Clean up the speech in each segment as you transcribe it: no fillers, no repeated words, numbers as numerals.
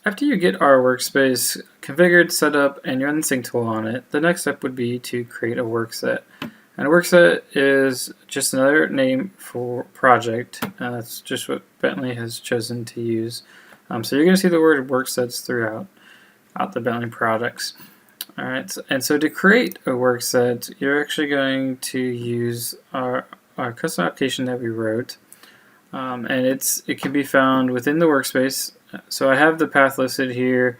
After you get our workspace configured, set up, and you run the sync tool on it, the next step would be to create a workset. And a workset is just another name for project. That's just what Bentley has chosen to use. So you're going to see the word worksets throughout the Bentley products. All right, and so to create a workset, you're actually going to use our custom application that we wrote. And it can be found within the workspace. So I have the path listed here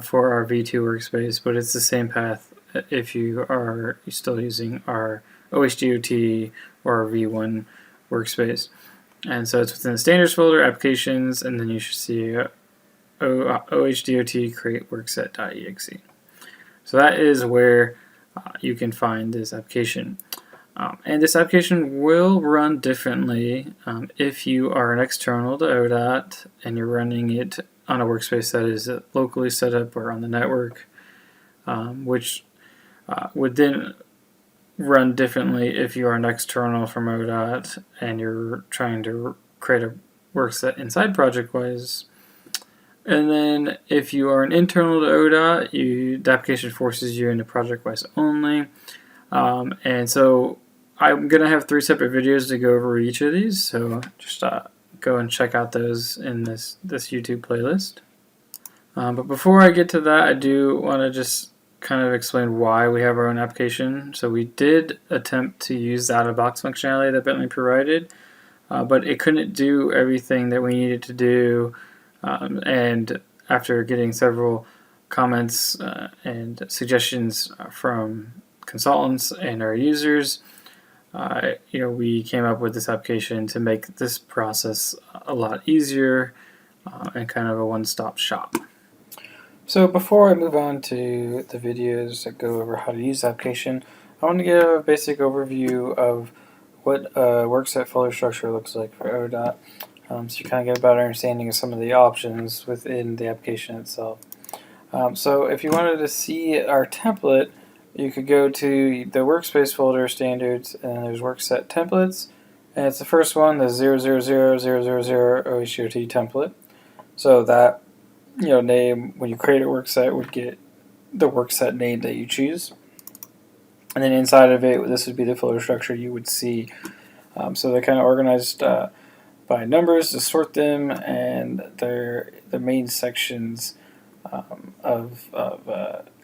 for our V2 workspace, but it's the same path if you are still using our OHDOT or our V1 workspace. And so it's within the standards folder, applications, and then you should see OHDOT create workset.exe. So that is where you can find this application. And this application will run differently if you are an external to ODOT and you're running it on a workspace that is locally set up or on the network, which would then run differently if you are an external from ODOT and you're trying to create a workset inside ProjectWise. And then if you are an internal to ODOT, the application forces you into ProjectWise only. And so I'm going to have 3 separate videos to go over each of these, so just go and check out those in this YouTube playlist. But before I get to that, I do want to just kind of explain why we have our own application. So we did attempt to use the out-of-box functionality that Bentley provided, but it couldn't do everything that we needed to do. And after getting several comments and suggestions from consultants and our users, we came up with this application to make this process a lot easier and kind of a one-stop shop. So before I move on to the videos that go over how to use the application, I want to give a basic overview of what a workset folder structure looks like for ODOT, so you kind of get a better understanding of some of the options within the application itself. So if you wanted to see our template, you could go to the workspace folder standards, and there's workset templates, and it's the first one, the 000000 OHDOT template. So that name, when you create a workset, would get the workset name that you choose, and then inside of it, this would be the folder structure you would see. So they're kind of organized by numbers to sort them, and they're the main sections of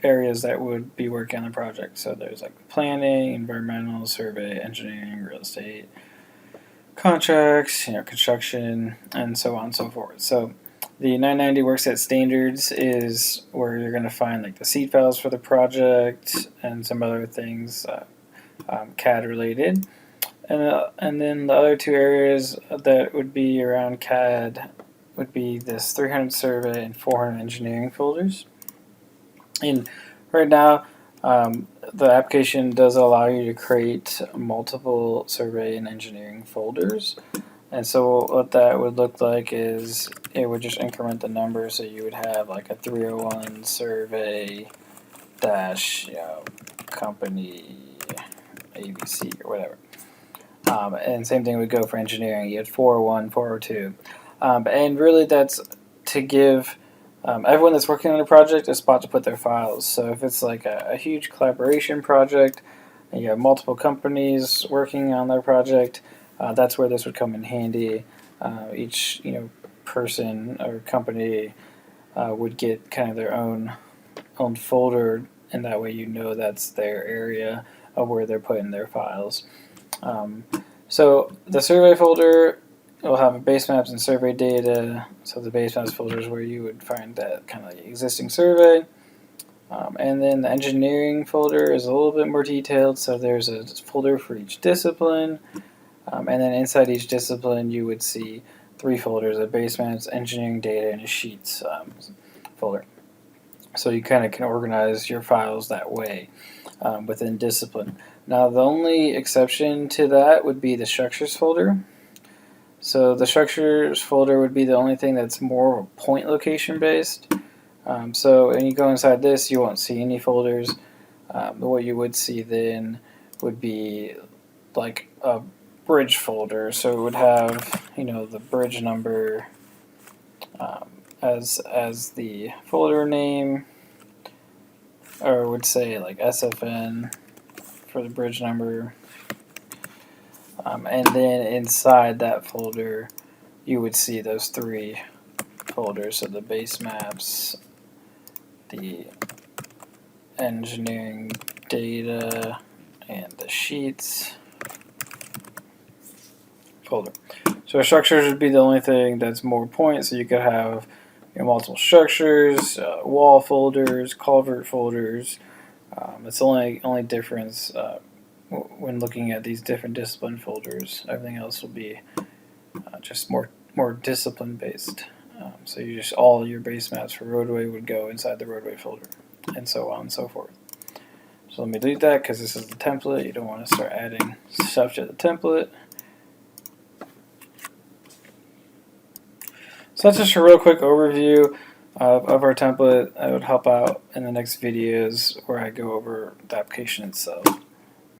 areas that would be working on the project. So there's like planning, environmental, survey, engineering, real estate, contracts, construction, and so on and so forth. So the 990 workset standards is where you're going to find like the seed files for the project and some other things CAD related. And then the other 2 areas that would be around CAD would be this 300 survey and 400 engineering folders. And right now, the application does allow you to create multiple survey and engineering folders. And so what that would look like is it would just increment the numbers, so you would have like a 301 survey dash company ABC or whatever. And same thing would go for engineering. You had 401, 402. And really that's to give everyone that's working on a project a spot to put their files. So if it's like a huge collaboration project and you have multiple companies working on their project, that's where this would come in handy. Each person or company would get kind of their own folder, and that way that's their area of where they're putting their files. So the survey folder will have base maps and survey data. So the base maps folder is where you would find that kind of existing survey. And then the engineering folder is a little bit more detailed. So there's a folder for each discipline. And then inside each discipline, you would see 3 folders: a base maps, engineering data, and a sheets folder. So you kind of can organize your files that way within discipline. Now the only exception to that would be the structures folder. So the structures folder would be the only thing that's more point location based. So when you go inside this, you won't see any folders. What you would see then would be like a bridge folder. So it would have the bridge number as the folder name, or would say like SFN for the bridge number. And then inside that folder, you would see those 3 folders. So the base maps, the engineering data, and the sheets folder. So structures would be the only thing that's more point. So you could have multiple structures, wall folders, culvert folders. It's the only difference when looking at these different discipline folders. Everything else will be just more discipline based. So you just all your base maps for roadway would go inside the roadway folder, and so on and so forth. So let me delete that because this is the template. You don't want to start adding stuff to the template. So that's just a real quick overview of our template. That would help out in the next videos where I go over the application itself.